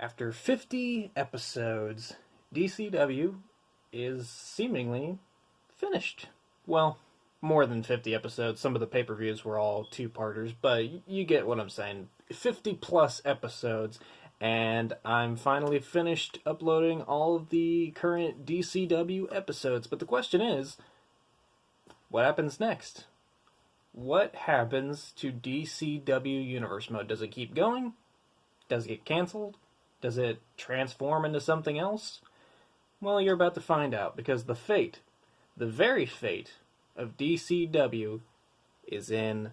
After 50 episodes, DCW is seemingly finished. Well, more than 50 episodes. Some of the pay-per-views were all two-parters, but you get what I'm saying. 50 plus episodes, and I'm finally finished uploading all of the current DCW episodes. But the question is, what happens next? What happens to DCW Universe Mode? Does it keep going? Does it get canceled? Does it transform into something else? Well, you're about to find out, because the fate, the very fate of DCW is in,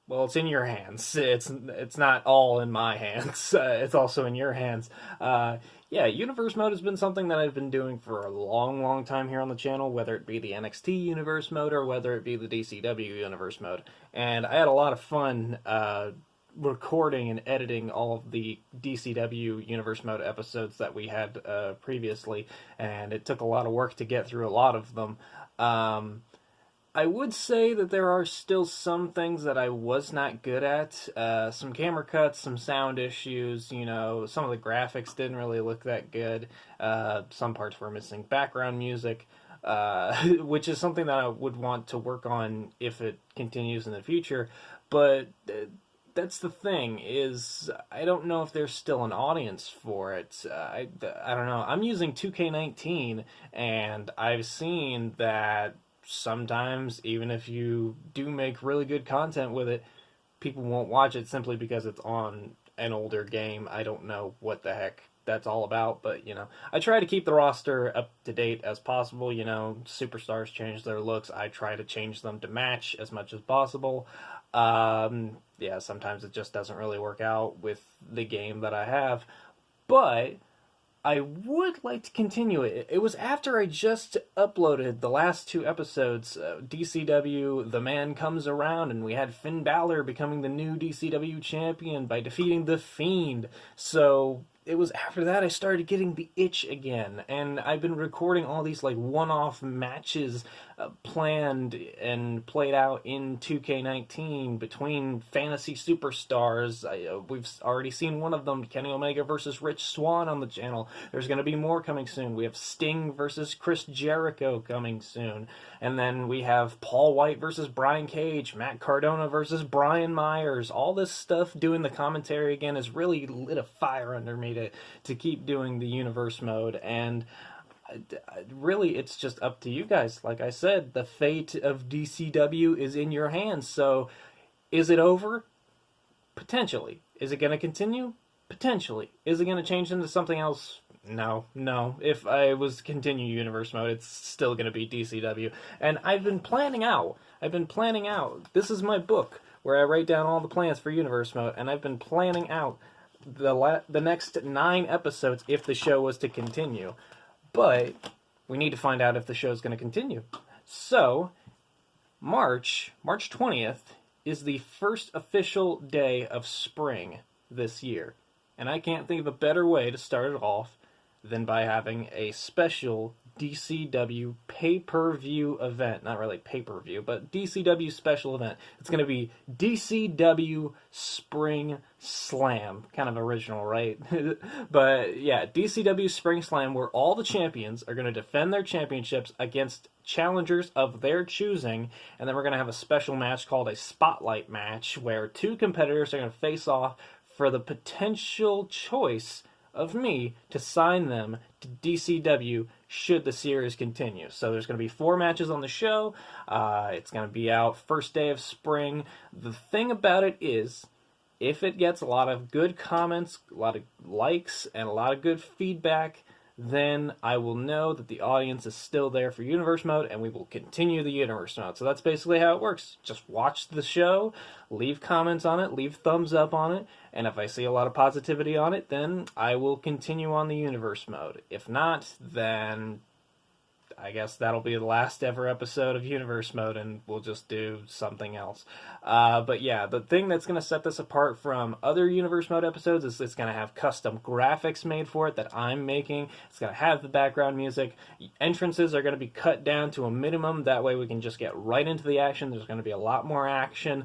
well, it's in your hands. It's not all in my hands. It's also in your hands. Yeah, Universe Mode has been something that I've been doing for a long, long time here on the channel, whether it be the NXT Universe Mode or whether it be the DCW Universe Mode. And I had a lot of fun recording and editing all of the DCW Universe Mode episodes that we had previously, and it took a lot of work to get through a lot of them. I would say that there are still some things that I was not good at. Some camera cuts, some sound issues, you know, some of the graphics didn't really look that good. Some parts were missing background music, which is something that I would want to work on if it continues in the future. But that's the thing, is I don't know if there's still an audience for it. I don't know. I'm using 2K19, and I've seen that sometimes, even if you do make really good content with it, people won't watch it simply because it's on an older game. I don't know what the heck that's all about, but, you know, I try to keep the roster up to date as possible. You know, superstars change their looks. I try to change them to match as much as possible. Yeah, sometimes it just doesn't really work out with the game that I have, but I would like to continue it. It was after I just uploaded the last two episodes, DCW The Man Comes Around, and we had Finn Balor becoming the new DCW champion by defeating The Fiend. So it was after that I started getting the itch again, and I've been recording all these like one-off matches planned and played out in 2K19 between fantasy superstars. We've already seen one of them, Kenny Omega versus Rich Swann, on the channel. There's going to be more coming soon. We have Sting versus Chris Jericho coming soon, and then we have Paul White versus Brian Cage, Matt Cardona versus Brian Myers. All this stuff, doing the commentary again, has really lit a fire under me to keep doing the Universe Mode, and really it's just up to you guys. Like I said, the fate of DCW is in your hands. So is it over? Potentially. Is it going to continue? Potentially. Is it going to change into something else? No. If I was to continue Universe Mode, it's still going to be DCW. And I've been planning out. This is my book where I write down all the plans for Universe Mode, and I've been planning out the next 9 episodes if the show was to continue. But we need to find out if the show is going to continue. So, March 20th is the first official day of spring this year. And I can't think of a better way to start it off than by having a special DCW pay-per-view event. Not really pay-per-view, but DCW special event. It's going to be DCW Spring Slam. Kind of original, right? But yeah, DCW Spring Slam, where all the champions are going to defend their championships against challengers of their choosing, and then we're going to have a special match called a Spotlight match, where 2 competitors are going to face off for the potential choice of me to sign them to DCW should the series continue. So there's going to be 4 matches on the show. It's going to be out first day of spring. The thing about it is, if it gets a lot of good comments, a lot of likes, and a lot of good feedback, then I will know that the audience is still there for Universe Mode, and we will continue the Universe Mode. So that's basically how it works. Just watch the show, leave comments on it, leave thumbs up on it, and if I see a lot of positivity on it, then I will continue on the Universe Mode. If not, then I guess that'll be the last ever episode of Universe Mode, and we'll just do something else. But yeah, the thing that's going to set this apart from other Universe Mode episodes is it's going to have custom graphics made for it that I'm making. It's going to have the background music. Entrances are going to be cut down to a minimum. That way we can just get right into the action. There's going to be a lot more action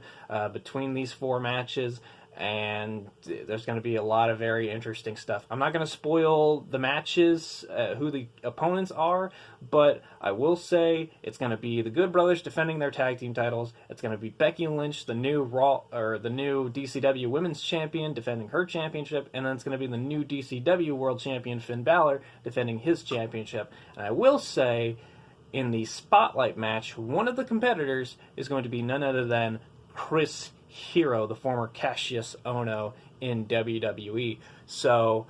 between these 4 matches. and there's going to be a lot of very interesting stuff. I'm not going to spoil the matches, who the opponents are, but I will say it's going to be the Good Brothers defending their tag team titles. It's going to be Becky Lynch, the new new DCW Women's Champion, defending her championship, and then it's going to be the new DCW World Champion Finn Balor defending his championship. And I will say, in the Spotlight match, one of the competitors is going to be none other than Chris Hero, the former Cassius Ohno in WWE. So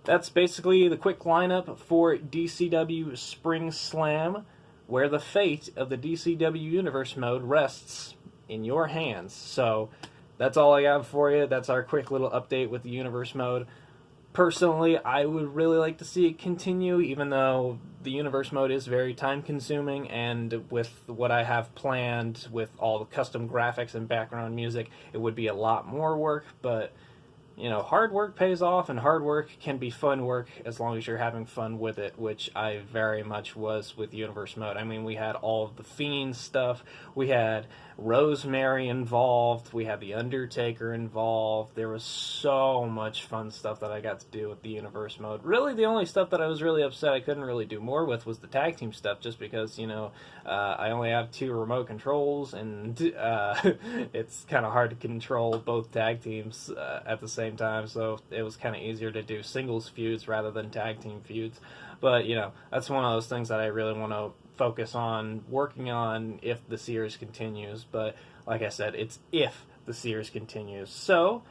that's basically the quick lineup for DCW Spring Slam, where the fate of the DCW Universe Mode rests in your hands. So that's all I have for you. That's our quick little update with the Universe Mode. Personally, I would really like to see it continue, even though the Universe Mode is very time-consuming, and with what I have planned with all the custom graphics and background music, it would be a lot more work, but, you know, hard work pays off, and hard work can be fun work as long as you're having fun with it, which I very much was with Universe Mode. I mean, we had all of the Fiend stuff, we had Rosemary involved, we had The Undertaker involved. There was so much fun stuff that I got to do with the Universe Mode. Really, the only stuff that I was really upset I couldn't really do more with was the tag team stuff, just because, you know, I only have 2 remote controls, and it's kind of hard to control both tag teams at the same time, so it was kind of easier to do singles feuds rather than tag team feuds. But, you know, that's one of those things that I really want to focus on working on if the series continues. But like I said, it's if the series continues. So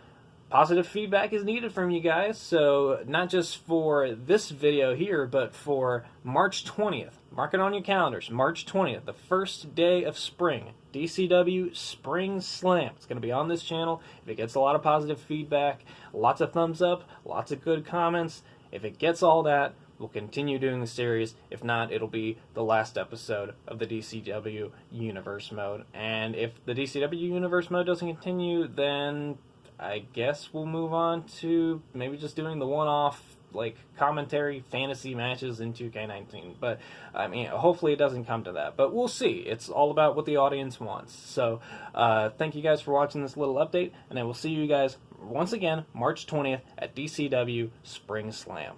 positive feedback is needed from you guys. So not just for this video here, but for March 20th. Mark it on your calendars. March 20th, the first day of spring. DCW Spring Slam. It's going to be on this channel. If it gets a lot of positive feedback, lots of thumbs up, lots of good comments, if it gets all that, we'll continue doing the series. If not, it'll be the last episode of the DCW Universe Mode. And if the DCW Universe Mode doesn't continue, then I guess we'll move on to maybe just doing the one-off, like, commentary fantasy matches in 2K19. But, I mean, hopefully it doesn't come to that. But we'll see. It's all about what the audience wants. So, thank you guys for watching this little update, and I will see you guys once again March 20th at DCW Spring Slam.